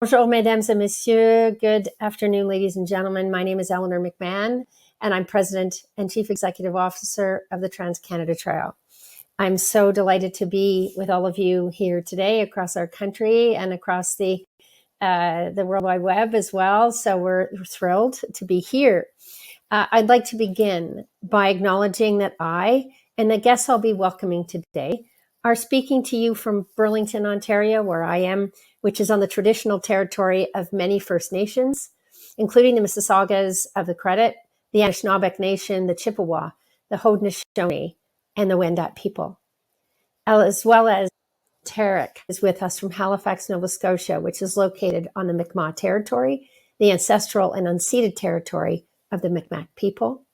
Bonjour, mesdames et messieurs. Good afternoon, ladies and gentlemen. My name is Eleanor McMahon, and I'm President and Chief Executive Officer of the Trans-Canada Trail. I'm so delighted to be with all of you here today across our country and across the World Wide Web as well. So we're thrilled to be here. I'd like to begin by acknowledging that I and the guests I'll be welcoming today are speaking to you from Burlington, Ontario, where I am, which is on the traditional territory of many First Nations, including the Mississaugas of the Credit, the Anishinaabe Nation, the Chippewa, the Haudenosaunee, and the Wendat people, as well as Tareq is with us from Halifax, Nova Scotia, which is located on the Mi'kmaq territory, the ancestral and unceded territory of the Mi'kmaq people.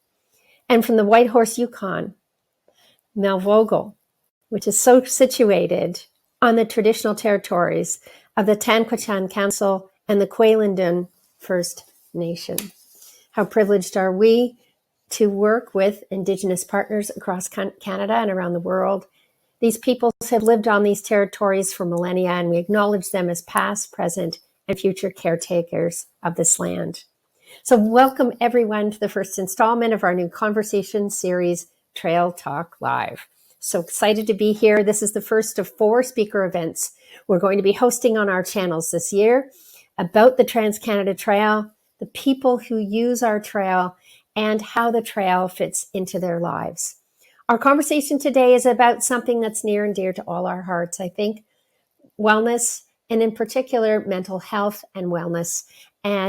And from the Whitehorse, Yukon, Mel Vogel, which is so situated on the traditional territories of the Tanquichan Council and the Kwalindun First Nation. How privileged are we to work with Indigenous partners across Canada and around the world. These peoples have lived on these territories for millennia, and we acknowledge them as past, present, and future caretakers of this land. So welcome everyone to the first installment of our new conversation series, Trail Talk Live. So excited to be here. This is the first of 4 speaker events we're going to be hosting on our channels this year about the Trans-Canada Trail, the people who use our trail, and how the trail fits into their lives. Our conversation today is about something that's near and dear to all our hearts, I think, wellness, and in particular, mental health and wellness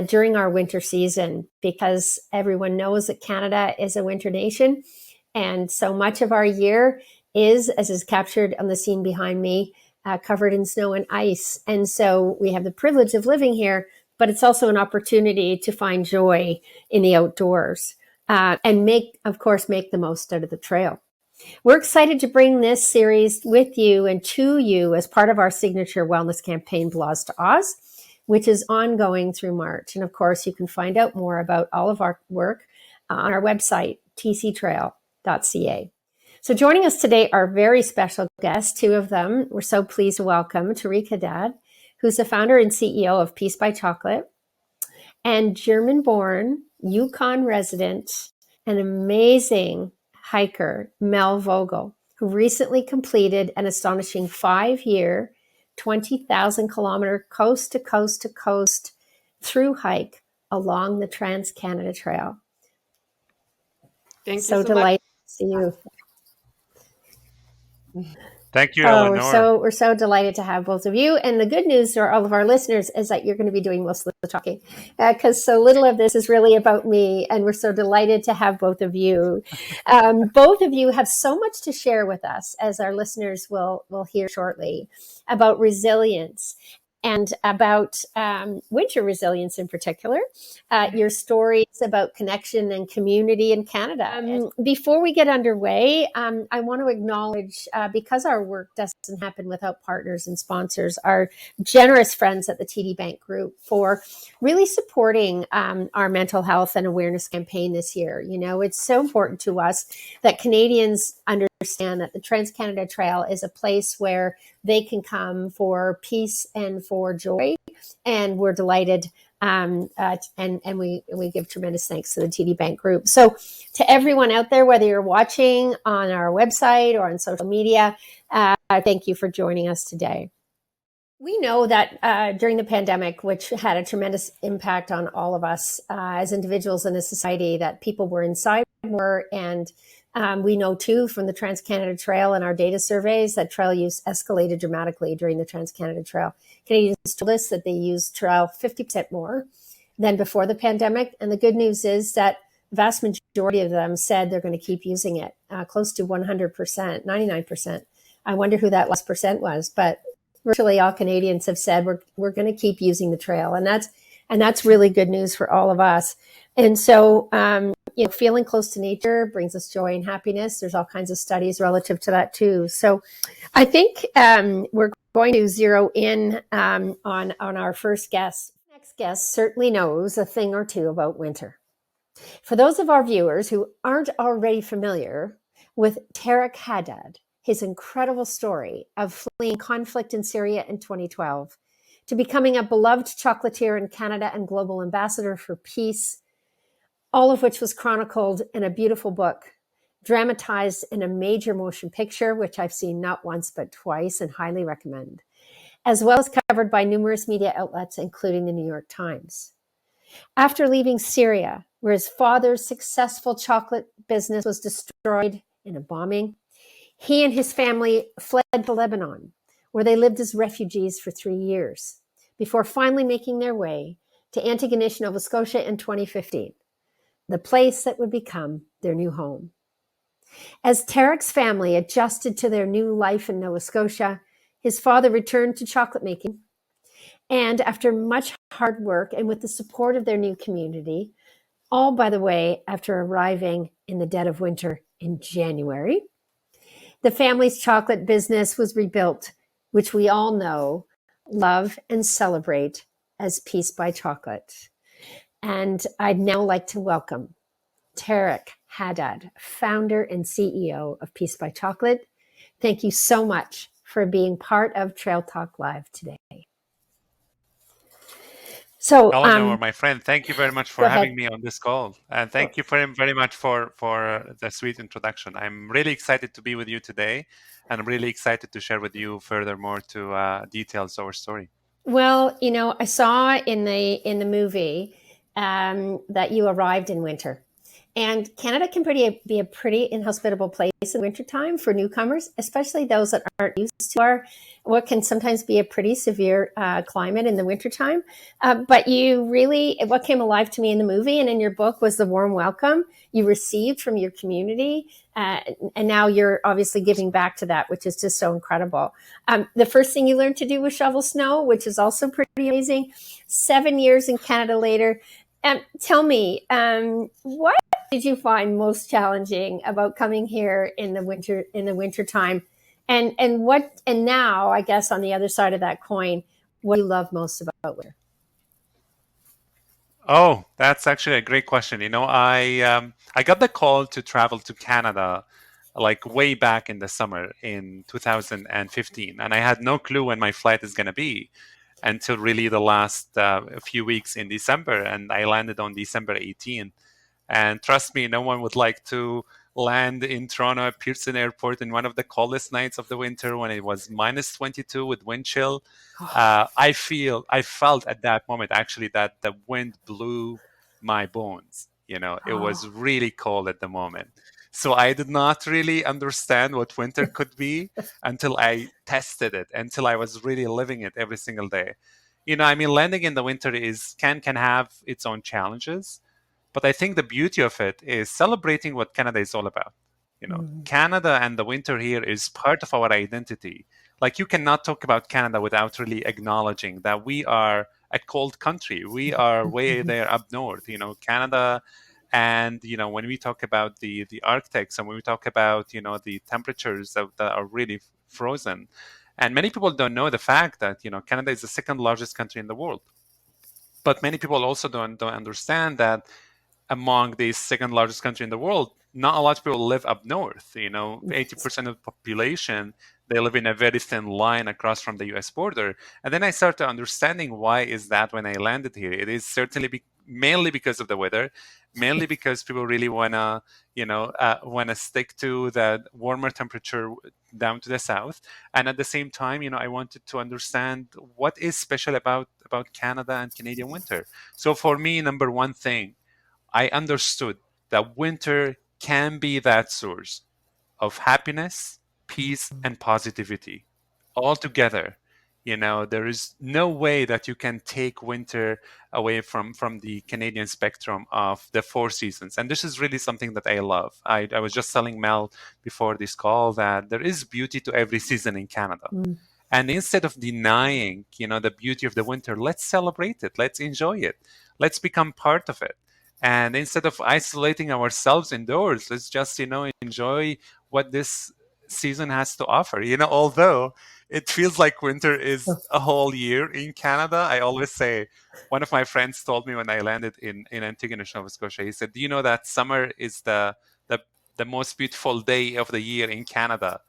during our winter season, because everyone knows that Canada is a winter nation, and so much of our year is, as is captured on the scene behind me, covered in snow and ice. And so we have the privilege of living here, but it's also an opportunity to find joy in the outdoors and make the most out of the trail. We're excited to bring this series with you and to you as part of our signature wellness campaign, Blas to Ahhhs, which is ongoing through March. And of course, you can find out more about all of our work on our website, tctrail.ca. So joining us today are very special guests, 2 of them. We're so pleased to welcome Tarek Haddad, who's the founder and CEO of Peace by Chocolate, and German-born, Yukon resident, an amazing hiker, Mel Vogel, who recently completed an astonishing 5-year, 20,000 kilometer coast to coast to coast through hike along the Trans-Canada Trail. Thank you so delighted to see you. Thank you, Eleanor. We're so delighted to have both of you. And the good news for all of our listeners is that you're going to be doing most of the talking, because so little of this is really about me. And we're so delighted to have both of you. Both of you have so much to share with us, as our listeners will hear shortly, about resilience and about winter resilience in particular, your stories about connection and community in Canada. Before we get underway, I want to acknowledge, because our work doesn't happen without partners and sponsors, our generous friends at the TD Bank Group for really supporting our mental health and awareness campaign this year. You know, it's so important to us that Canadians understand that the Trans-Canada Trail is a place where they can come for peace and for joy. And we're delighted, and we give tremendous thanks to the TD Bank Group. So to everyone out there, whether you're watching on our website or on social media, thank you for joining us today. We know that during the pandemic, which had a tremendous impact on all of us as individuals in a society, that people were inside more. And we know too from the Trans-Canada Trail and our data surveys that trail use escalated dramatically during the Trans-Canada Trail. Canadians told us that they used trail 50% more than before the pandemic. And the good news is that the vast majority of them said they're going to keep using it, close to 100%, 99%. I wonder who that last percent was, but virtually all Canadians have said we're going to keep using the trail. And that's really good news for all of us. And so, feeling close to nature brings us joy and happiness. There's all kinds of studies relative to that too. So I think we're going to zero in on our first guest. Next guest certainly knows a thing or two about winter. For those of our viewers who aren't already familiar with Tarek Haddad, his incredible story of fleeing conflict in Syria in 2012, to becoming a beloved chocolatier in Canada and global ambassador for peace, all of which was chronicled in a beautiful book, dramatized in a major motion picture, which I've seen not once but twice and highly recommend, as well as covered by numerous media outlets, including the New York Times. After leaving Syria, where his father's successful chocolate business was destroyed in a bombing, he and his family fled to Lebanon, where they lived as refugees for 3 years, before finally making their way to Antigonish, Nova Scotia in 2015, the place that would become their new home. As Tarek's family adjusted to their new life in Nova Scotia, his father returned to chocolate making. And after much hard work and with the support of their new community, all, by the way, after arriving in the dead of winter in January, the family's chocolate business was rebuilt, which we all know, love, and celebrate as Peace by Chocolate. And I'd now like to welcome Tarek Haddad, founder and CEO of Peace by Chocolate. Thank you so much for being part of Trail Talk Live today. So, Eleanor, my friend, thank you very much for having me on this call. And thank you very much for the sweet introduction. I'm really excited to be with you today. And I'm really excited to share with you furthermore to details our story. Well, you know, I saw in the movie that you arrived in winter. And Canada can be a pretty inhospitable place in wintertime for newcomers, especially those that aren't used to what can sometimes be a pretty severe climate in the wintertime. But what came alive to me in the movie and in your book was the warm welcome you received from your community. And now you're obviously giving back to that, which is just so incredible. The first thing you learned to do was shovel snow, which is also pretty amazing. 7 years in Canada later. Tell me, what did you find most challenging about coming here in the winter time? And now, I guess, on the other side of that coin, what do you love most about winter? Oh, that's actually a great question. You know, I got the call to travel to Canada like way back in the summer in 2015, and I had no clue when my flight is going to be until really the last few weeks in December, and I landed on December 18th. And trust me, no one would like to land in Toronto at Pearson Airport in one of the coldest nights of the winter when it was minus 22 with wind chill. I felt at that moment actually that the wind blew my bones. You know, it was really cold at the moment. So I did not really understand what winter could be until I tested it, until I was really living it every single day. You know, I mean, landing in the winter can have its own challenges. But I think the beauty of it is celebrating what Canada is all about. You know, Canada and the winter here is part of our identity. Like, you cannot talk about Canada without really acknowledging that we are a cold country. We are way there up north. You know, Canada, and you know, when we talk about the Arctics, and when we talk about, you know, the temperatures that are really frozen, and many people don't know the fact that, you know, Canada is the second largest country in the world. But many people also don't understand that among the second largest country in the world, not a lot of people live up north. You know, 80% of the population, they live in a very thin line across from the US border. And then I started understanding why is that when I landed here. It is certainly mainly because of the weather, mainly because people really want to stick to that warmer temperature down to the south. And at the same time, you know, I wanted to understand what is special about Canada and Canadian winter. So for me, number one thing, I understood that winter can be that source of happiness, peace, and positivity all together. You know, there is no way that you can take winter away from the Canadian spectrum of the four seasons. And this is really something that I love. I was just telling Mel before this call that there is beauty to every season in Canada. And instead of denying, you know, the beauty of the winter, let's celebrate it. Let's enjoy it. Let's become part of it. And instead of isolating ourselves indoors, let's just, you know, enjoy what this season has to offer. You know, although it feels like winter is a whole year in Canada, I always say, one of my friends told me when I landed in Antigonish, Nova Scotia, he said, do you know that summer is the most beautiful day of the year in Canada?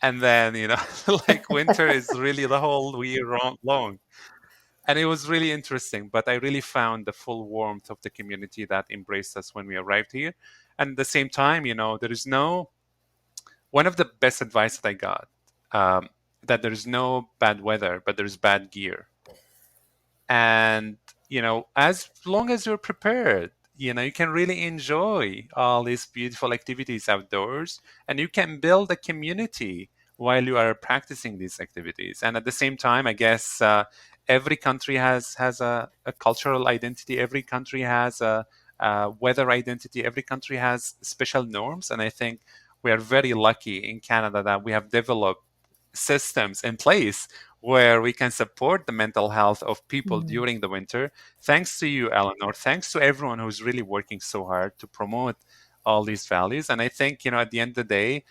And then, like winter is really the whole year long. And it was really interesting, but I really found the full warmth of the community that embraced us when we arrived here. And at the same time, there is no, one of the best advice that I got, um, that there's no bad weather, but there's bad gear. And as long as you're prepared, you can really enjoy all these beautiful activities outdoors, and you can build a community while you are practicing these activities. And at the same time, I guess every country has a cultural identity. Every country has a weather identity. Every country has special norms, and I think we are very lucky in Canada that we have developed systems in place where we can support the mental health of people during the winter. Thanks to you, Eleanor. Thanks to everyone who's really working so hard to promote all these values. And I think, at the end of the day,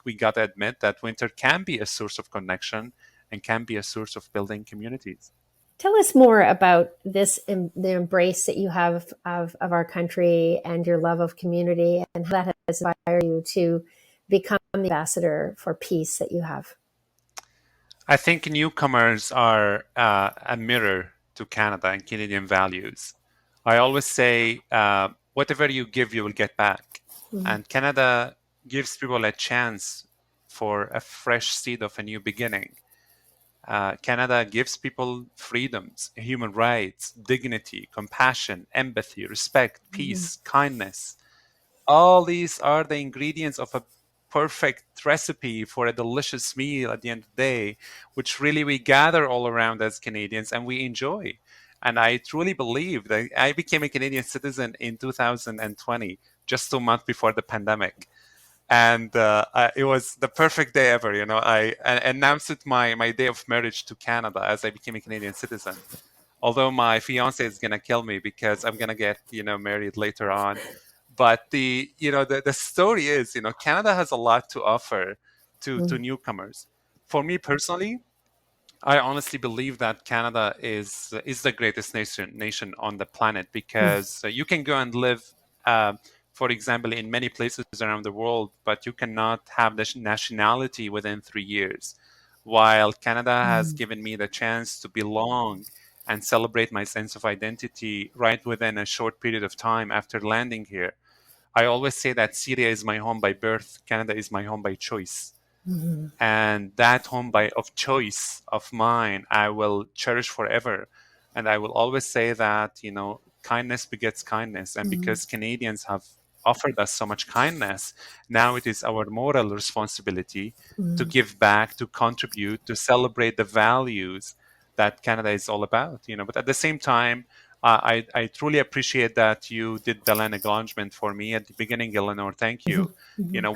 we got to admit that winter can be a source of connection and can be a source of building communities. Tell us more about this, the embrace that you have of our country and your love of community, and how that has inspired you to become the ambassador for peace that you have. I think newcomers are a mirror to Canada and Canadian values. I always say, whatever you give, you will get back. And Canada gives people a chance for a fresh seed of a new beginning. Canada gives people freedoms, human rights, dignity, compassion, empathy, respect, peace, kindness. All these are the ingredients of a perfect recipe for a delicious meal at the end of the day, which really we gather all around as Canadians and we enjoy. And I truly believe that I became a Canadian citizen in 2020, just 2 months before the pandemic. And it was the perfect day ever. I announced my day of marriage to Canada as I became a Canadian citizen. Although my fiance is gonna kill me because I'm gonna get married later on. But the story is, Canada has a lot to offer to newcomers. For me personally, I honestly believe that Canada is the greatest nation on the planet, because you can go and live, uh, for example, in many places around the world, but you cannot have the nationality within 3 years. While Canada has given me the chance to belong and celebrate my sense of identity right within a short period of time after landing here. I always say that Syria is my home by birth, Canada is my home by choice. And that home of choice of mine, I will cherish forever. And I will always say that, kindness begets kindness. And because Canadians have offered us so much kindness, now it is our moral responsibility to give back, to contribute, to celebrate the values that Canada is all about. But at the same time, I truly appreciate that you did the land acknowledgement for me at the beginning, Eleanor. Thank you.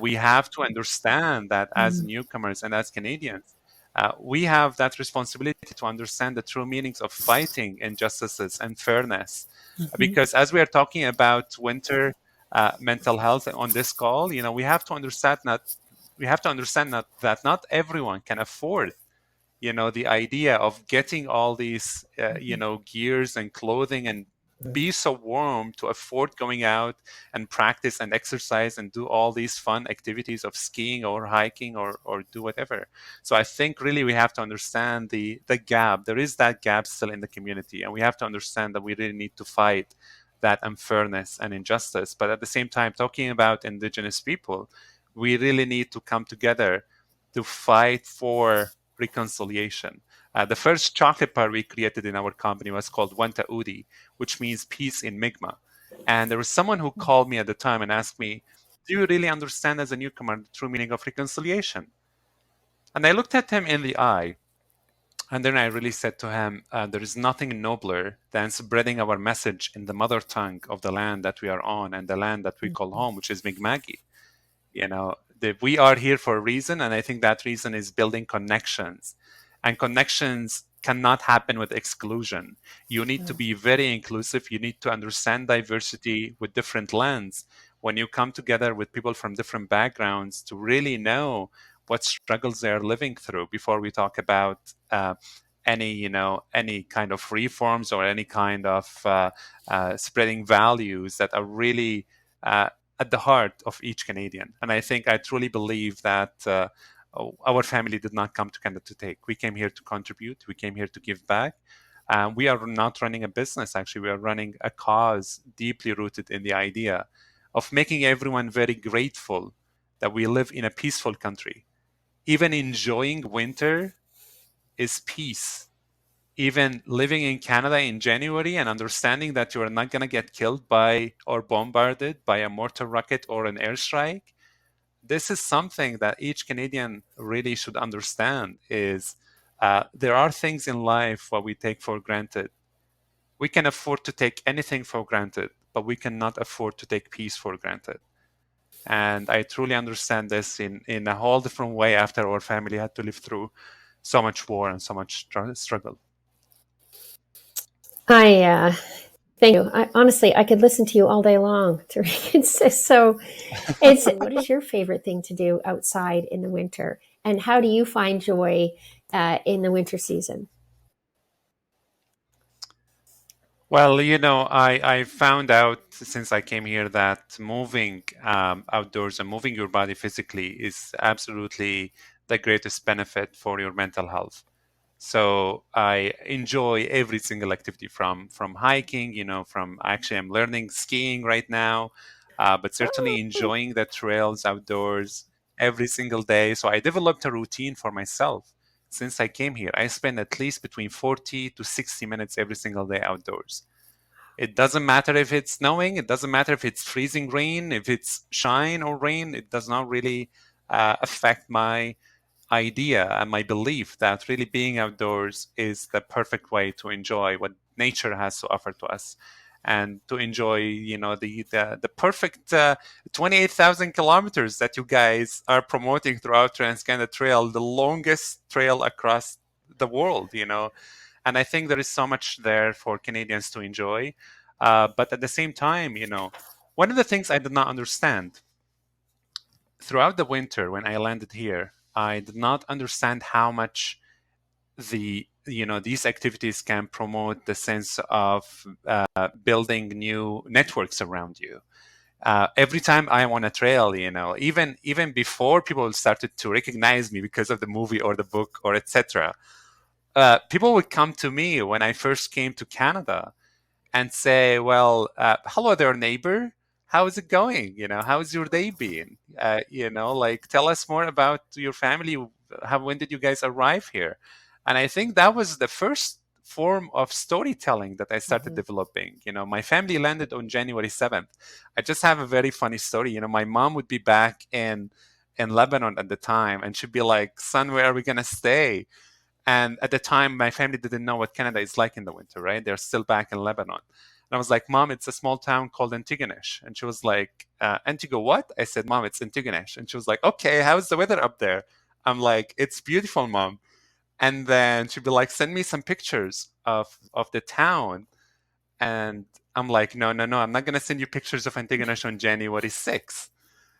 We have to understand that as newcomers and as Canadians, we have that responsibility to understand the true meanings of fighting injustices and fairness. Because as we are talking about winter mental health on this call, we have to understand that not everyone can afford the idea of getting all these gears and clothing and be so warm to afford going out and practice and exercise and do all these fun activities of skiing or hiking or do whatever. So I think really we have to understand the gap. There is that gap still in the community, and we have to understand that we really need to fight that unfairness and injustice. But at the same time, talking about Indigenous people, we really need to come together to fight for reconciliation. The first chocolate bar we created in our company was called Wanta Udi, which means peace in Mi'kmaq. And there was someone who called me at the time and asked me, "Do you really understand as a newcomer the true meaning of reconciliation?" And I looked at him in the eye, and then I really said to him, there is nothing nobler than spreading our message in the mother tongue of the land that we are on and the land that we call home, which is Mi'kmaqi. We are here for a reason, and I think that reason is building connections. And connections cannot happen with exclusion. You need to be very inclusive. You need to understand diversity with different lens. When you come together with people from different backgrounds to really know what struggles they're living through before we talk about any kind of reforms or any kind of spreading values that are really at the heart of each Canadian. And I truly believe that our family did not come to Canada to take. We came here to contribute. We came here to give back. We are not running a business, actually. We are running a cause deeply rooted in the idea of making everyone very grateful that we live in a peaceful country. Even enjoying winter is peace. Even living in Canada in January and understanding that you are not going to get killed by or bombarded by a mortar rocket or an airstrike, this is something that each Canadian really should understand is there are things in life what we take for granted. We can afford to take anything for granted, but we cannot afford to take peace for granted. And I truly understand this in a whole different way after our family had to live through so much war and so much struggle. Thank you. Honestly, I could listen to you all day long, Tareq. What is your favorite thing to do outside in the winter? And how do you find joy in the winter season? Well, I found out since I came here that moving outdoors and moving your body physically is absolutely the greatest benefit for your mental health. So I enjoy every single activity from hiking, from actually I'm learning skiing right now, but certainly enjoying the trails outdoors every single day. So I developed a routine for myself. Since I came here, I spend at least between 40 to 60 minutes every single day outdoors. It doesn't matter if it's snowing, it doesn't matter if it's freezing rain, if it's shine or rain, it does not really affect my idea and my belief that really being outdoors is the perfect way to enjoy what nature has to offer to us and to enjoy the perfect 28,000 kilometers that you guys are promoting throughout Trans-Canada Trail, the longest trail across the world, and I think there is so much there for Canadians to enjoy, but at the same time, one of the things I did not understand throughout the winter when I landed here, I did not understand how much these activities can promote the sense of building new networks around you. Every time I'm on a trail, even before people started to recognize me because of the movie or the book or etc., people would come to me when I first came to Canada and say, well, hello there, neighbor. How is it going? How's your day been? Tell us more about your family. When did you guys arrive here? And I think that was the first form of storytelling that I started developing. My family landed on January 7th. I just have a very funny story. My mom would be back in Lebanon at the time, and she'd be like, son, where are we going to stay? And at the time, my family didn't know what Canada is like in the winter, right? They're still back in Lebanon. And I was like, Mom, it's a small town called Antigonish. And she was like, Antigua what? I said, Mom, it's Antigonish. And she was like, okay, how's the weather up there? I'm like, it's beautiful, Mom. And then she'd be like, send me some pictures of the town. And I'm like, no, I'm not going to send you pictures of Antigonish on January 6th.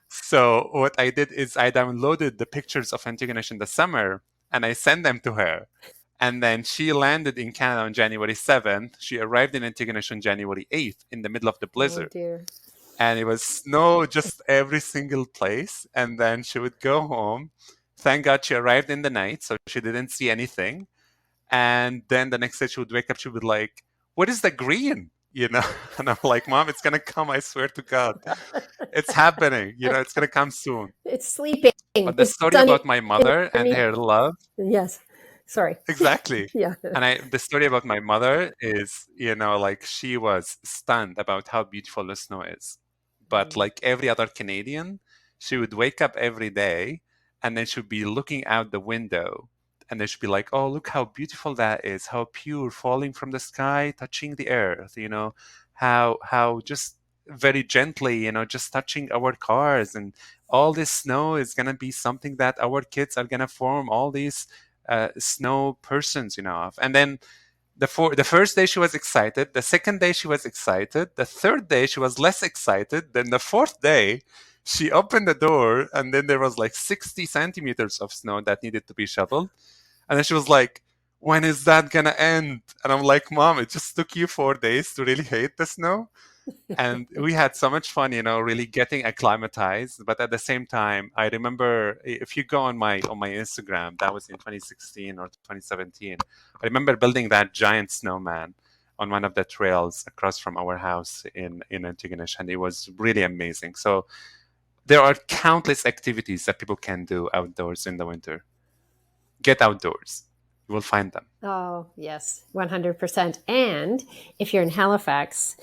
So what I did is I downloaded the pictures of Antigonish in the summer and I sent them to her. And then she landed in Canada on January 7th. She arrived in Antigonish on January 8th in the middle of the blizzard. Oh, dear. And it was snow just every single place. And then she would go home. Thank God she arrived in the night, so she didn't see anything. And then the next day she would wake up, she would be like, what is the green? And I'm like, Mom, it's going to come. I swear to God. It's happening. It's going to come soon. It's sleeping. But the story about my mother and her love. Yes. Sorry. Exactly. Yeah. And the story about my mother is, she was stunned about how beautiful the snow is. But like every other Canadian, she would wake up every day and then she'd be looking out the window and then she'd be like, oh, look how beautiful that is, how pure, falling from the sky, touching the earth, how just very gently, just touching our cars, and all this snow is going to be something that our kids are going to form all these snow persons, of. And then the first day she was excited, the second day she was excited, the third day she was less excited, then the fourth day she opened the door and then there was like 60 centimeters of snow that needed to be shoveled. And then she was like, when is that gonna end? And I'm like, Mom, it just took you 4 days to really hate the snow. And we had so much fun, really getting acclimatized. But at the same time, I remember, if you go on my Instagram, that was in 2016 or 2017. I remember building that giant snowman on one of the trails across from our house in Antigonish, and it was really amazing. So there are countless activities that people can do outdoors in the winter. Get outdoors. You will find them. Oh, yes, 100%. And if you're in Halifax,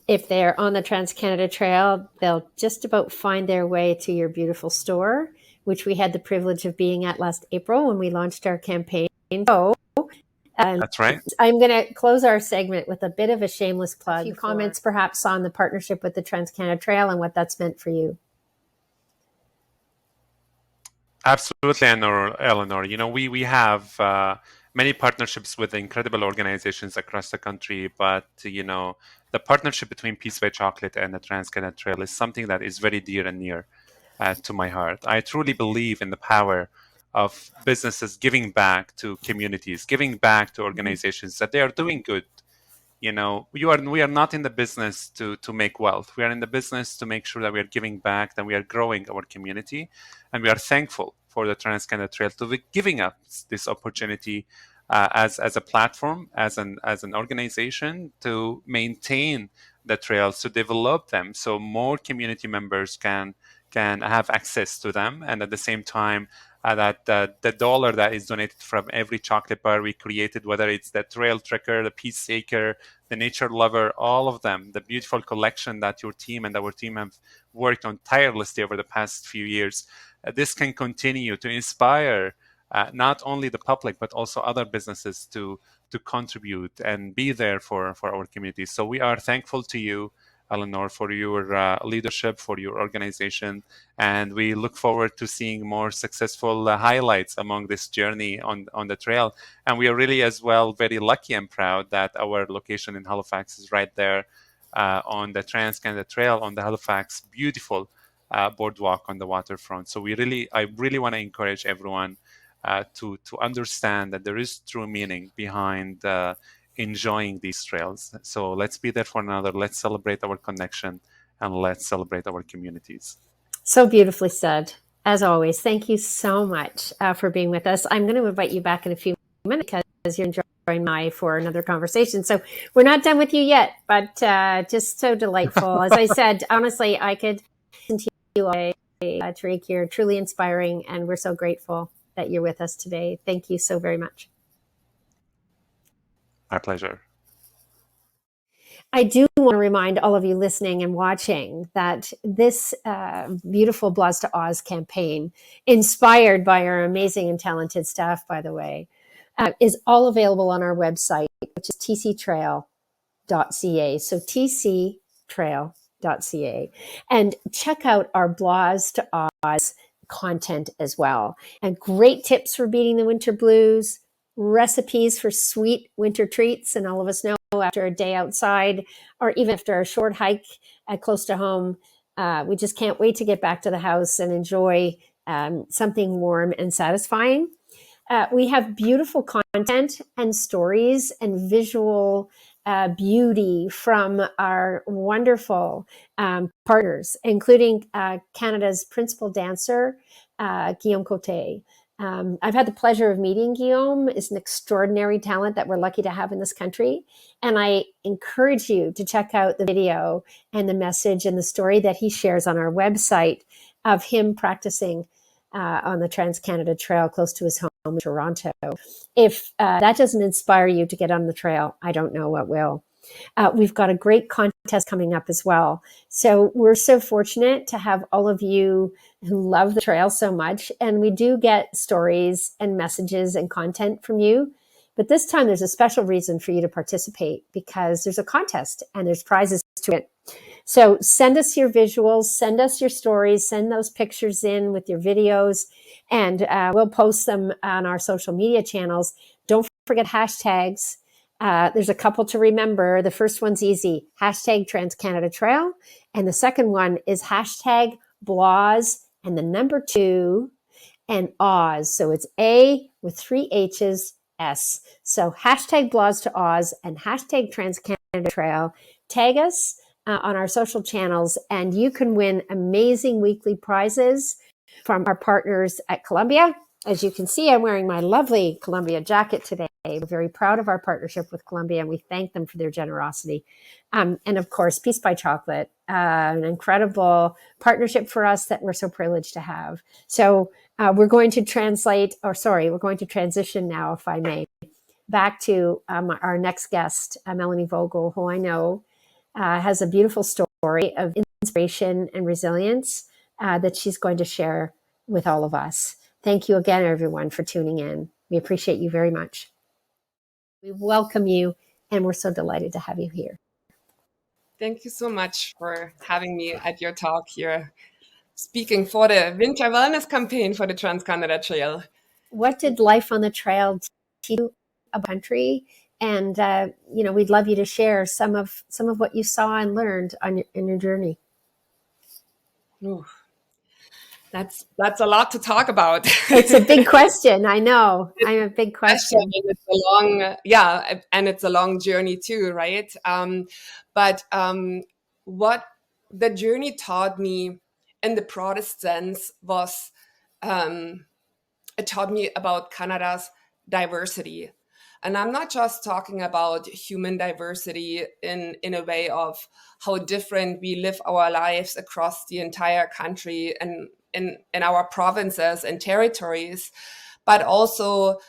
if they're on the Trans-Canada Trail, they'll just about find their way to your beautiful store, which we had the privilege of being at last April when we launched our campaign. So, That's right. I'm going to close our segment with a bit of a shameless plug. A few comments perhaps on the partnership with the Trans-Canada Trail and what that's meant for you. Absolutely, Eleanor. We have many partnerships with incredible organizations across the country, but the partnership between Peace by Chocolate and the Trans-Canada Trail is something that is very dear and near to my heart. I truly believe in the power of businesses giving back to communities, giving back to organizations that they are doing good. We are not in the business to make wealth. We are in the business to make sure that we are giving back, that we are growing our community, and we are thankful for the Trans-Canada Trail to be giving us this opportunity as a platform, as an organization, to maintain the trails, to develop them, so more community members can have access to them, and at the same time, that the dollar that is donated from every chocolate bar we created, whether it's the trail trekker, the peace taker, the nature lover, all of them, the beautiful collection that your team and our team have worked on tirelessly over the past few years, this can continue to inspire not only the public but also other businesses to contribute and be there for our communities. So we are thankful to you, Eleanor, for your leadership, for your organization, and we look forward to seeing more successful highlights among this journey on the trail. And we are really as well very lucky and proud that our location in Halifax is right there on the Trans-Canada Trail, on the Halifax beautiful boardwalk on the waterfront. So I really want to encourage everyone to understand that there is true meaning behind enjoying these trails. So let's be there for another. Let's celebrate our connection, and let's celebrate our communities. So beautifully said. As always, thank you so much for being with us. I'm going to invite you back in a few minutes because you're enjoying my for another conversation. So we're not done with you yet, but just so delightful. As I said, honestly, I could listen to you all day. Tareq, you're truly inspiring, and we're so grateful that you're with us today. Thank you so very much. My pleasure. I do want to remind all of you listening and watching that this beautiful Blahs to Ahhhs campaign, inspired by our amazing and talented staff, by the way, is all available on our website, which is tctrail.ca. So tctrail.ca. And check out our Blahs to Ahhhs content as well. And great tips for beating the winter blues, recipes for sweet winter treats. And all of us know after a day outside or even after a short hike close to home, we just can't wait to get back to the house and enjoy something warm and satisfying. We have beautiful content and stories and visual beauty from our wonderful partners, including Canada's principal dancer, Guillaume Cote. I've had the pleasure of meeting Guillaume. He's an extraordinary talent that we're lucky to have in this country. And I encourage you to check out the video and the message and the story that he shares on our website of him practicing on the Trans-Canada Trail close to his home in Toronto. If that doesn't inspire you to get on the trail, I don't know what will. We've got a great contest coming up as well. So we're so fortunate to have all of you who love the trail so much. And we do get stories and messages and content from you. But this time there's a special reason for you to participate because there's a contest and there's prizes to it. So send us your visuals, send us your stories, send those pictures in with your videos, and we'll post them on our social media channels. Don't forget hashtags. There's a couple to remember. The first one's easy, hashtag Trans-Canada Trail. And the second one is hashtag Blahs and the number 2 and Ahhhs. So it's A with 3 H's, S. So hashtag Blahs to Ahhhs and hashtag Trans-Canada Trail. Tag us on our social channels, and you can win amazing weekly prizes from our partners at Columbia. As you can see, I'm wearing my lovely Columbia jacket today. We're very proud of our partnership with Columbia, and we thank them for their generosity. And of course, Peace by Chocolate, an incredible partnership for us that we're so privileged to have. So we're going to transition now, if I may, back to our next guest, Melanie Vogel, who I know has a beautiful story of inspiration and resilience that she's going to share with all of us. Thank you again, everyone, for tuning in. We appreciate you very much. We welcome you, and we're so delighted to have you here. Thank you so much for having me at your talk here, speaking for the Winter Wellness Campaign for the Trans-Canada Trail. What did life on the trail teach you about the country? And we'd love you to share some of what you saw and learned in your journey. Ooh, that's a lot to talk about. It's a big question. I know. I'm a big question. It's a long journey too, right? But what the journey taught me in the broadest sense was it taught me about Canada's diversity. And I'm not just talking about human diversity in a way of how different we live our lives across the entire country and in our provinces and territories, but also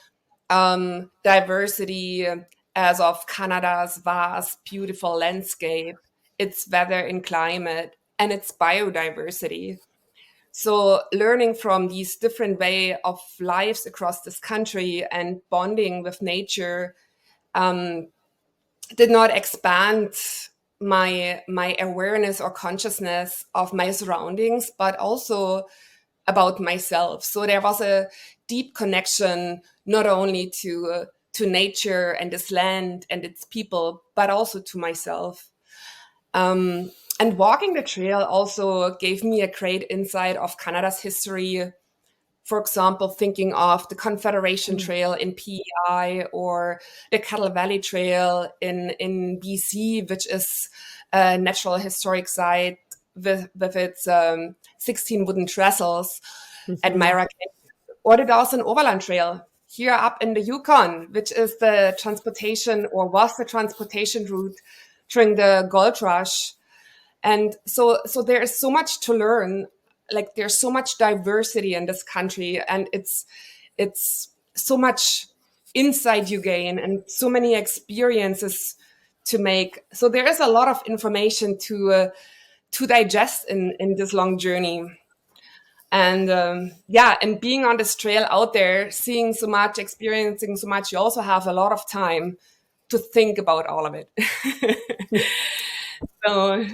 diversity as of Canada's vast, beautiful landscape, its weather and climate, and its biodiversity. So learning from these different way of lives across this country and bonding with nature did not expand my awareness or consciousness of my surroundings, but also about myself. So there was a deep connection not only to nature and this land and its people, but also to myself. And walking the trail also gave me a great insight of Canada's history. For example, thinking of the Confederation Trail in PEI or the Kettle Valley Trail in BC, which is a natural historic site with its 16 wooden trestles at Myra Canyon, or the Dawson Overland Trail here up in the Yukon, which is the transportation or was the transportation route during the gold rush. And so there is so much to learn. Like there's so much diversity in this country, and it's so much insight you gain and so many experiences to make. So there is a lot of information to digest in this long journey. And and being on this trail out there, seeing so much, experiencing so much, you also have a lot of time to think about all of it. So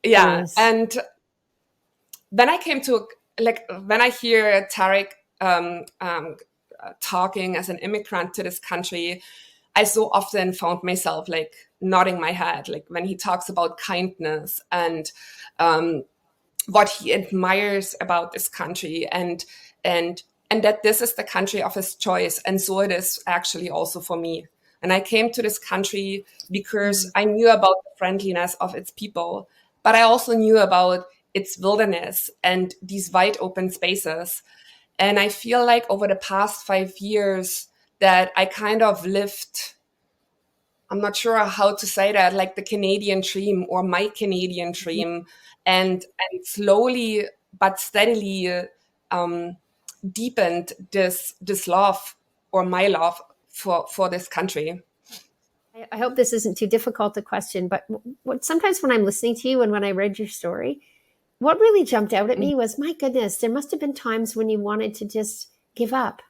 yeah, Yes. and when I came to when I hear Tareq talking as an immigrant to this country, I so often found myself like nodding my head, like when he talks about kindness and what he admires about this country, and that this is the country of his choice, and so it is actually also for me. And I came to this country because I knew about the friendliness of its people, but I also knew about its wilderness and these wide open spaces. And I feel like over the past 5 years that I kind of lived, I'm not sure how to say that, like the Canadian dream or my Canadian dream, and slowly but steadily deepened this love or my love for this country. I hope this isn't too difficult a question, but sometimes when I'm listening to you and when I read your story, what really jumped out at me was, my goodness, there must have been times when you wanted to just give up.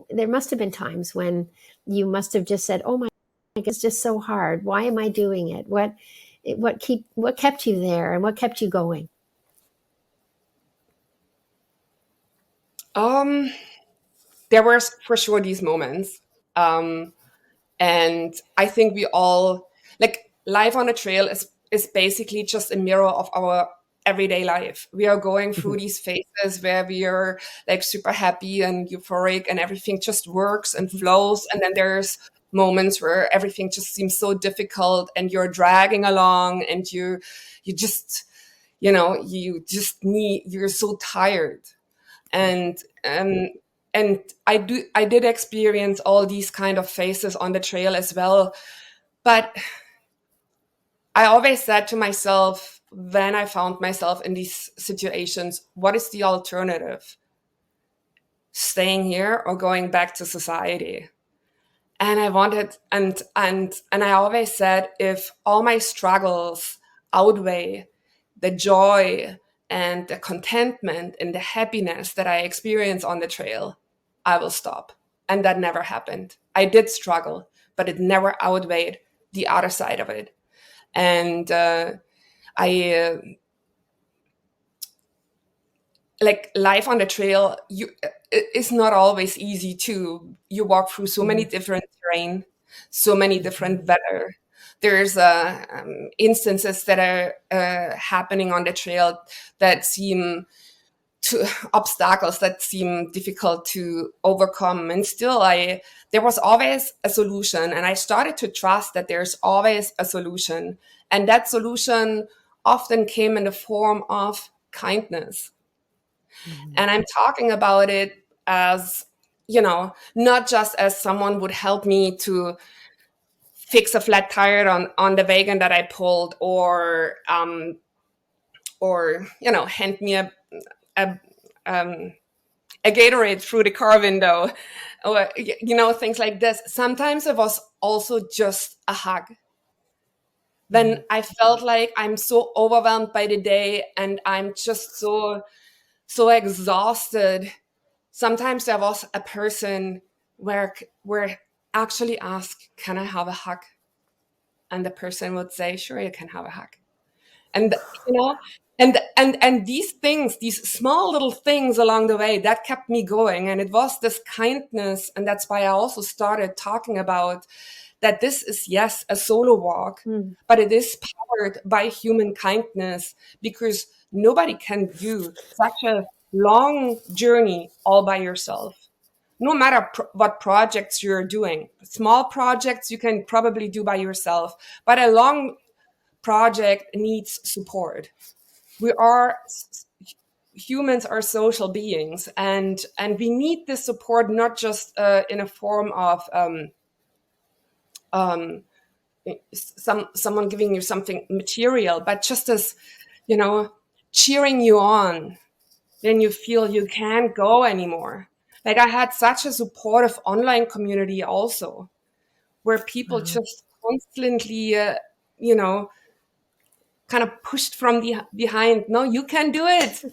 There must have been times when you must have just said, oh my God, it's just so hard. Why am I doing it? What kept you there and what kept you going? There were for sure these moments. And I think we all, like, life on a trail is basically just a mirror of our everyday life. We are going through these phases where we are like super happy and euphoric and everything just works and flows. And then there's moments where everything just seems so difficult and you're dragging along and you just, you're so tired. And I did experience all these kind of phases on the trail as well. But I always said to myself, when I found myself in these situations, what is the alternative? Staying here or going back to society? And I wanted, and I always said, if all my struggles outweigh the joy and the contentment and the happiness that I experience on the trail, I will stop. And that never happened. I did struggle, but it never outweighed the other side of it. And I like life on the trail. It's not always easy too. You walk through so many different terrain, so many different weather. There's instances that are happening on the trail that seem obstacles that seem difficult to overcome, and still there was always a solution, and I started to trust that there's always a solution, and that solution often came in the form of kindness. And I'm talking about it as, not just as someone would help me to fix a flat tire on the wagon that I pulled, or hand me a Gatorade through the car window, or things like this. Sometimes it was also just a hug. When I felt like I'm so overwhelmed by the day and I'm just so exhausted, sometimes there was a person where actually asked, "Can I have a hug?" And the person would say, "Sure, you can have a hug." And and these things, these small little things along the way, that kept me going. And it was this kindness, and that's why I also started talking about that this is, yes, a solo walk, but it is powered by human kindness, because nobody can do such a long journey all by yourself. No matter what projects you're doing. Small projects you can probably do by yourself, but a long project needs support. We are humans are social beings, and we need this support, not just in a form of someone giving you something material, but just as cheering you on when you feel you can't go anymore. Like, I had such a supportive online community also, where people just constantly kind of pushed from the behind. No, you can do it.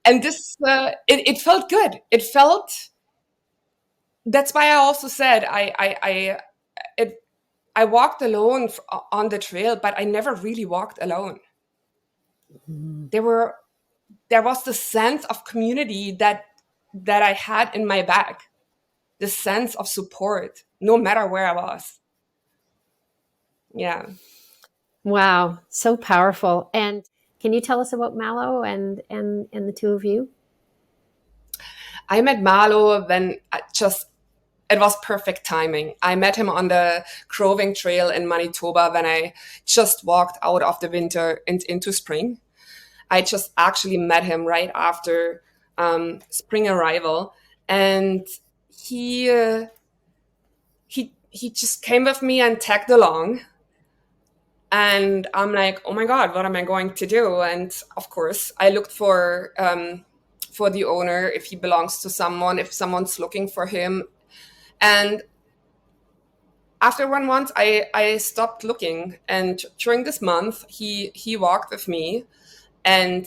and this it felt good. It felt, that's why I also said I walked alone on the trail, but I never really walked alone. There was the sense of community that I had in my back, the sense of support, no matter where I was. Yeah. Wow, so powerful. And can you tell us about Mallow and the two of you? I met Mallow when it was perfect timing. I met him on the Croving Trail in Manitoba when I just walked out of the winter and into spring. I just actually met him right after spring arrival, and he just came with me and tagged along. And I'm like, oh my God, what am I going to do? And of course, I looked for the owner, if he belongs to someone, if someone's looking for him. And after 1 month, I stopped looking. And during this month, he walked with me, and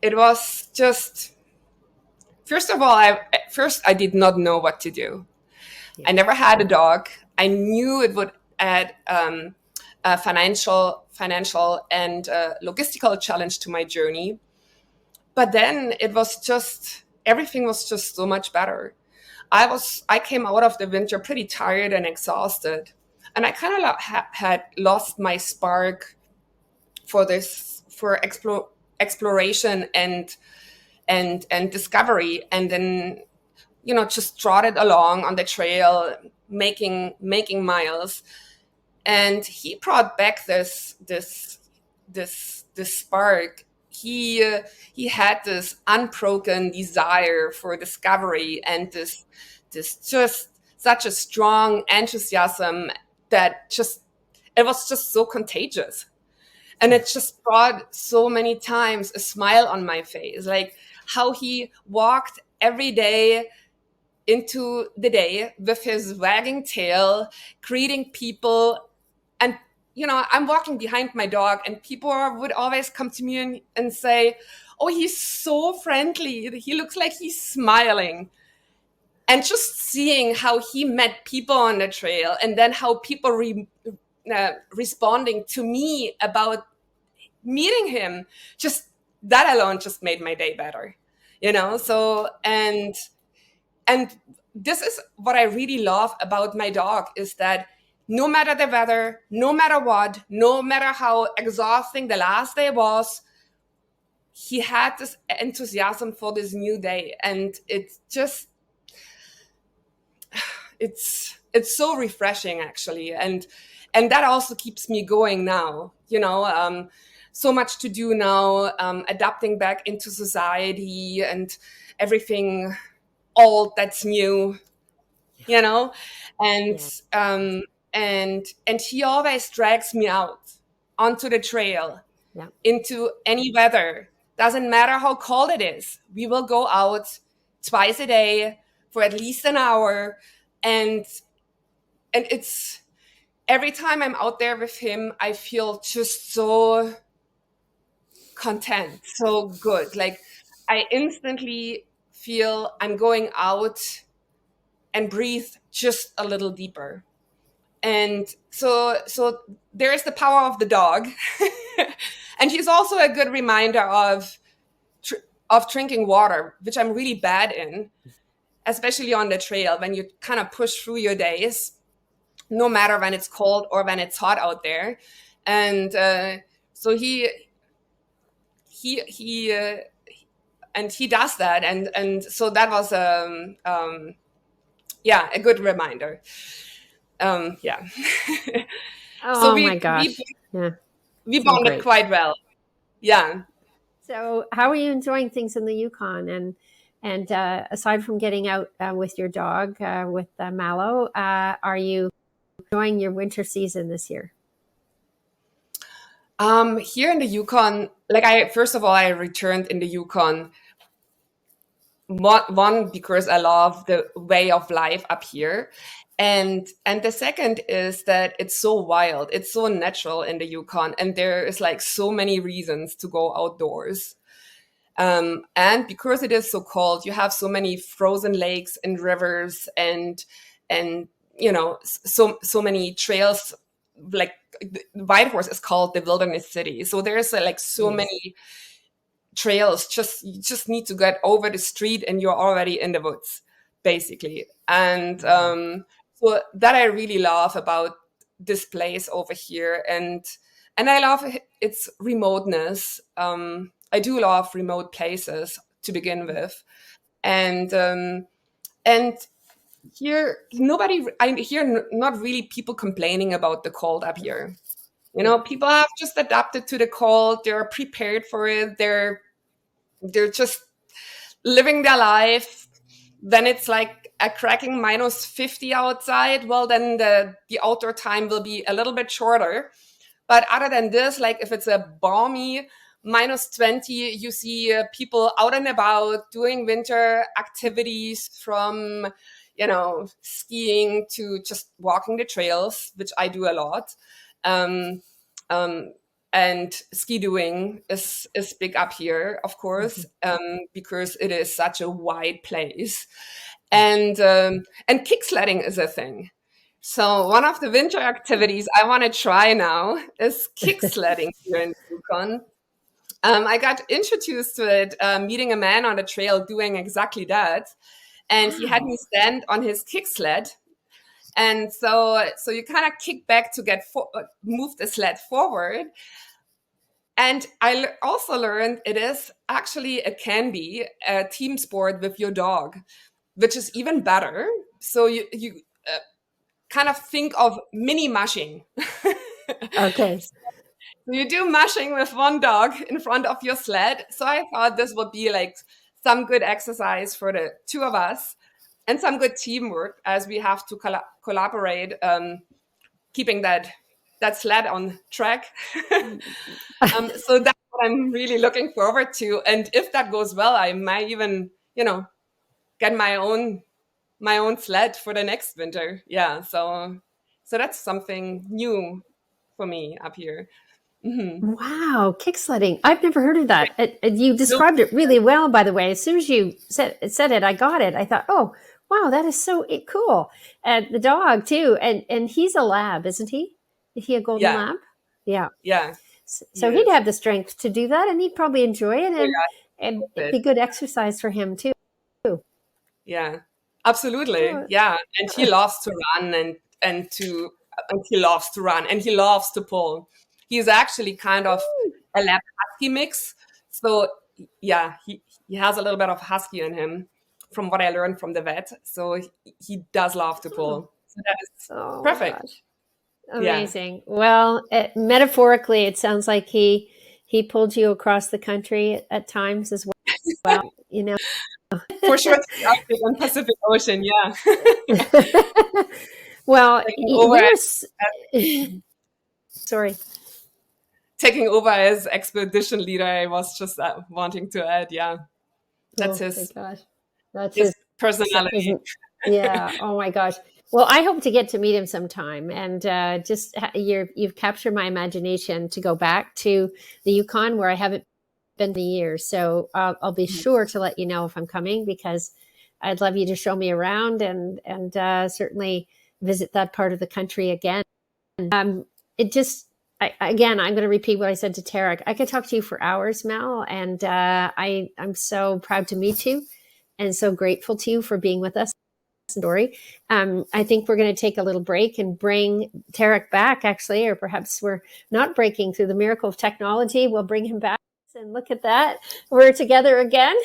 it was just, first of all, I did not know what to do. I never had a dog. I knew it would add a financial and logistical challenge to my journey. But then everything was just so much better. I came out of the winter pretty tired and exhausted, and I kind of had lost my spark for exploration and and discovery, and then just trotted along on the trail, making miles. And he brought back this spark. He had this unbroken desire for discovery, and this just such a strong enthusiasm that it was just so contagious. And it just brought so many times a smile on my face, like how he walked every day into the day with his wagging tail, greeting people. And, I'm walking behind my dog, and people would always come to me and say, "Oh, he's so friendly. He looks like he's smiling." And just seeing how he met people on the trail, and then how people responding to me about meeting him, just that alone just made my day better. So, and this is what I really love about my dog, is that no matter the weather, no matter what, no matter how exhausting the last day was, he had this enthusiasm for this new day. And it's just, it's so refreshing, actually. And that also keeps me going now, so much to do now, adapting back into society and everything old that's new, and and he always drags me out onto the trail, into any weather. Doesn't matter how cold it is. We will go out twice a day for at least an hour, and it's every time I'm out there with him, I feel just so content, so good. Like, I instantly feel I'm going out and breathe just a little deeper. And so there is the power of the dog. And he's also a good reminder of drinking water, which I'm really bad in, especially on the trail, when you kind of push through your days, no matter when it's cold or when it's hot out there. And so he does that, and so that was a good reminder. Yeah. Oh, so my gosh. We bonded quite well. Yeah. So how are you enjoying things in the Yukon? And aside from getting out with your dog, with Mallow, are you enjoying your winter season this year? Here in the Yukon, first of all, I returned in the Yukon. One, because I love the way of life up here. And the second is that it's so wild. It's so natural in the Yukon. And there is so many reasons to go outdoors. And because it is so cold, you have so many frozen lakes and rivers and so many trails. Like, Whitehorse is called the wilderness city. So there's so many trails. You just need to get over the street and you're already in the woods, basically. And so that I really love about this place over here. And I love its remoteness. I do love remote places to begin with. And here, I hear not really people complaining about the cold up here. People have just adapted to the cold. They're prepared for it. They're just living their life. Then it's like a cracking -50 outside. Well, then the outdoor time will be a little bit shorter. But other than this, if it's a balmy -20, you see people out and about doing winter activities, from skiing to just walking the trails, which I do a lot. And ski doing is big up here, of course, because it is such a wide place. And kick sledding is a thing. So one of the winter activities I want to try now is kick sledding here in Yukon. I got introduced to it meeting a man on the trail doing exactly that. And he had me stand on his kick sled. And so you kind of kick back to move the sled forward. And I also learned it can be a team sport with your dog, which is even better. So you kind of think of mini mushing. Okay. So you do mushing with one dog in front of your sled. So I thought this would be like some good exercise for the two of us and some good teamwork as we have to collaborate, keeping that sled on track. So that's what I'm really looking forward to. And if that goes well, I might even, get my own sled for the next winter. Yeah. So that's something new for me up here. Mm-hmm. Wow, kick sledding. I've never heard of that. You No, described it really well, by the way. As soon as you said it, I got it. I thought, oh, wow, that is so cool. And the dog too. And he's a lab, isn't he? Is he a golden yeah, lab? Yeah. yeah, he So he'd is. have the strength to do that, and he'd probably enjoy it, Oh, and yeah, it'd it. be good exercise for him too. Yeah, absolutely. Oh, Yeah, and he loves to run and he loves to run and he loves to pull. He's actually kind of a lab husky mix. So yeah, he has a little bit of husky in him from what I learned from the vet. So he does love to pull. So that is oh my perfect. gosh, Yeah. amazing. Well, metaphorically, it sounds like he pulled you across the country at times as well. You know. For sure, to the Arctic and Pacific Ocean, yeah. Well, Taking over we as, were. Sorry. taking over as expedition leader, I was just wanting to add, yeah. That's Oh my gosh, that's his his, personality. yeah. Oh my gosh. Well, I hope to get to meet him sometime, and you've captured my imagination to go back to the Yukon where I haven't been in years. So I'll be sure to let you know if I'm coming, because I'd love you to show me around and certainly visit that part of the country again. It just again, I'm going to repeat what I said to Tareq. I could talk to you for hours, Mel, and I'm so proud to meet you and so grateful to you for being with us. Story. I think we're going to take a little break and bring Tareq back, actually, or perhaps we're not breaking through the miracle of technology. We'll bring him back. And look at that. We're together again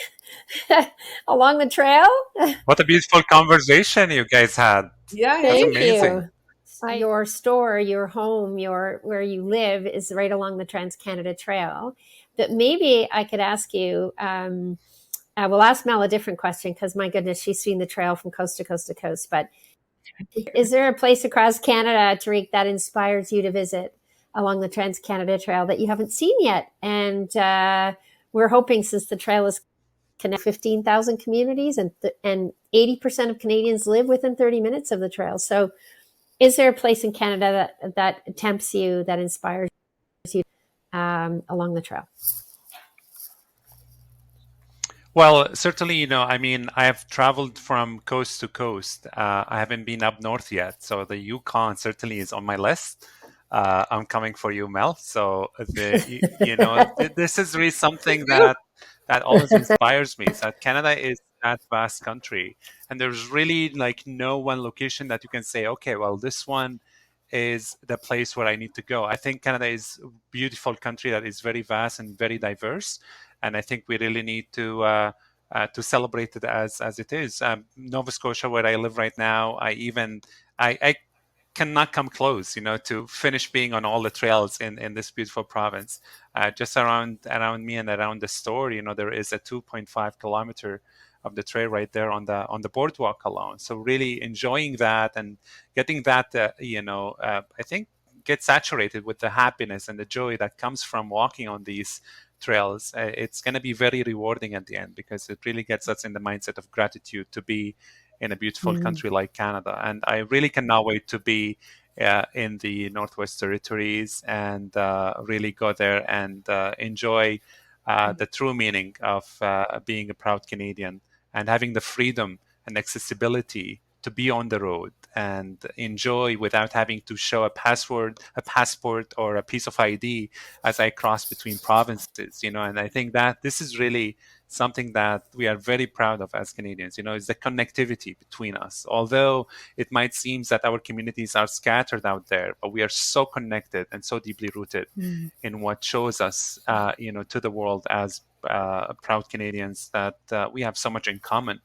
along the trail. What a beautiful conversation you guys had. Yeah, That's Thank amazing. you. Your store, your home, your where you live is right along the Trans-Canada Trail. But maybe I could ask you, we'll ask Mel a different question because my goodness, she's seen the trail from coast to coast to coast. But is there a place across Canada, Tareq, that inspires you to visit along the Trans-Canada Trail that you haven't seen yet? And we're hoping, since the trail is connect 15,000 communities and 80% of Canadians live within 30 minutes of the trail. So is there a place in Canada that tempts you, that inspires you along the trail? Well, certainly, I mean, I have traveled from coast to coast. I haven't been up north yet. So the Yukon certainly is on my list. I'm coming for you, Mel. So this is really something that always inspires me. So Canada is that vast country, and there's really like no one location that you can say, okay, well, this one is the place where I need to go. I think Canada is a beautiful country that is very vast and very diverse, and I think we really need to celebrate it as it is. Nova Scotia, where I live right now, I cannot come close, to finish being on all the trails in this beautiful province. Just around me and around the store, there is a 2.5 kilometer of the trail right there on the boardwalk alone. So really enjoying that and getting that, I think get saturated with the happiness and the joy that comes from walking on these trails. It's going to be very rewarding at the end, because it really gets us in the mindset of gratitude to be in a beautiful country like Canada. And I really cannot wait to be in the Northwest Territories and really go there and enjoy the true meaning of being a proud Canadian and having the freedom and accessibility to be on the road and enjoy without having to show a passport, or a piece of ID as I cross between provinces, and I think that this is really something that we are very proud of as Canadians, is the connectivity between us. Although it might seem that our communities are scattered out there, but we are so connected and so deeply rooted in what shows us, to the world as proud Canadians, that we have so much in common,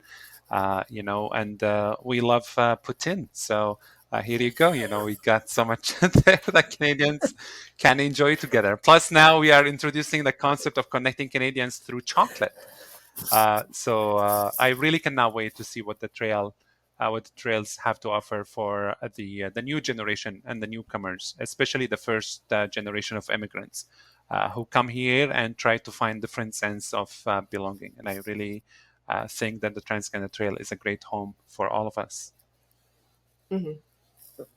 and we love Putin. So here you go. We got so much there that Canadians can enjoy together. Plus, now we are introducing the concept of connecting Canadians through chocolate. So I really cannot wait to see what the trails have to offer for the new generation and the newcomers, especially the first generation of immigrants who come here and try to find different sense of belonging. And I really think that the Trans-Canada Trail is a great home for all of us.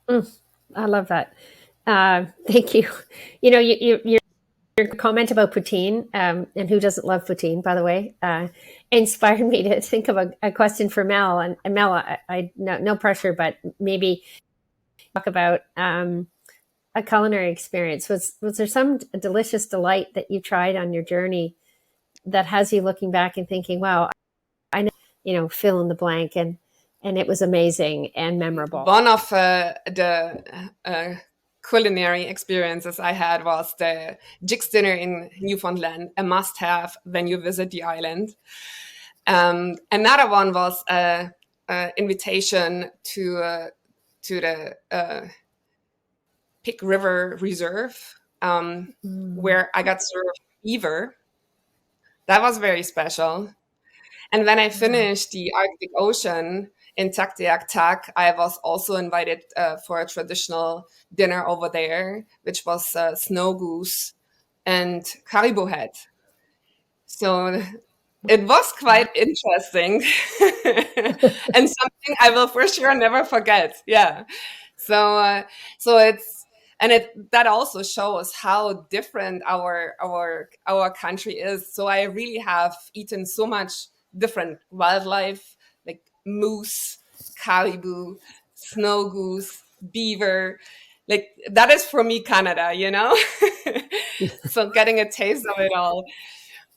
I love that. Thank you. Your comment about poutine, and who doesn't love poutine, by the way, inspired me to think of a question for Mel. And Mel, I no pressure, but maybe talk about a culinary experience. Was there some delicious delight that you tried on your journey that has you looking back and thinking, wow, I know, fill in the blank, and it was amazing and memorable? One of the culinary experiences I had was the Jigs dinner in Newfoundland, a must-have when you visit the island. Another one was an invitation to the Pig River Reserve, where I got served beaver. That was very special. And when I finished the Arctic Ocean in Taktiak, I was also invited for a traditional dinner over there, which was snow goose and caribou head. So it was quite interesting and something I will for sure never forget. Yeah. So that also shows how different our country is. So I really have eaten so much different wildlife, like moose, caribou, snow goose, beaver. Like that is for me Canada, So getting a taste of it all.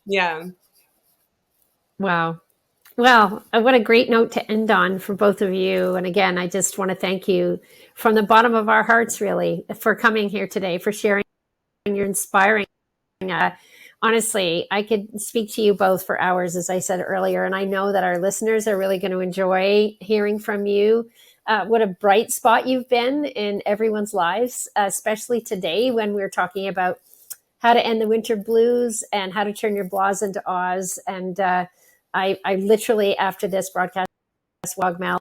Yeah. Wow. Well, what a great note to end on for both of you. And again, I just want to thank you from the bottom of our hearts, really, for coming here today, for sharing your inspiring. Honestly, I could speak to you both for hours, as I said earlier, and I know that our listeners are really going to enjoy hearing from you. What a bright spot you've been in everyone's lives, especially today when we're talking about how to end the winter blues and how to turn your blahs into ahhs. And I literally, after this broadcast, walk Mel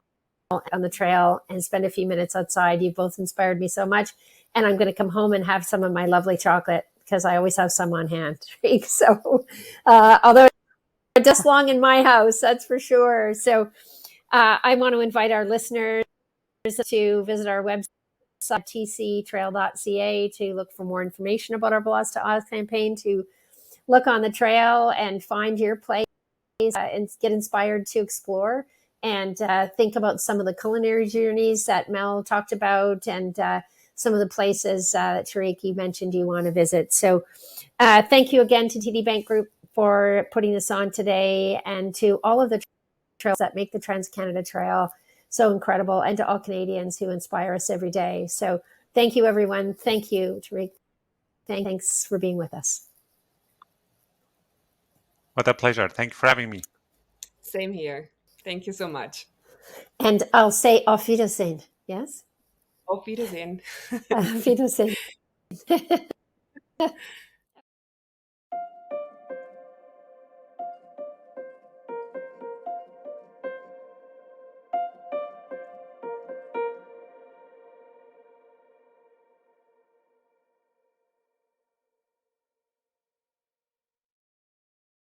on the trail and spend a few minutes outside. You both inspired me so much. And I'm going to come home and have some of my lovely chocolate, because I always have some on hand. So, although it's just long in my house, that's for sure. So I want to invite our listeners to visit our website, tctrail.ca, to look for more information about our Blahs to Ahhs campaign, to look on the trail and find your place and get inspired to explore, and think about some of the culinary journeys that Mel talked about, and some of the places that Tareq, you mentioned you want to visit. So thank you again to TD Bank Group for putting this on today, and to all of the trails that make the Trans-Canada Trail so incredible, and to all Canadians who inspire us every day. So thank you, everyone. Thank you, Tareq. Thanks for being with us. What a pleasure. Thank you for having me. Same here. Thank you so much. And I'll say auf Wiedersehen. Yes? Auf Wiedersehen. Auf Wiedersehen.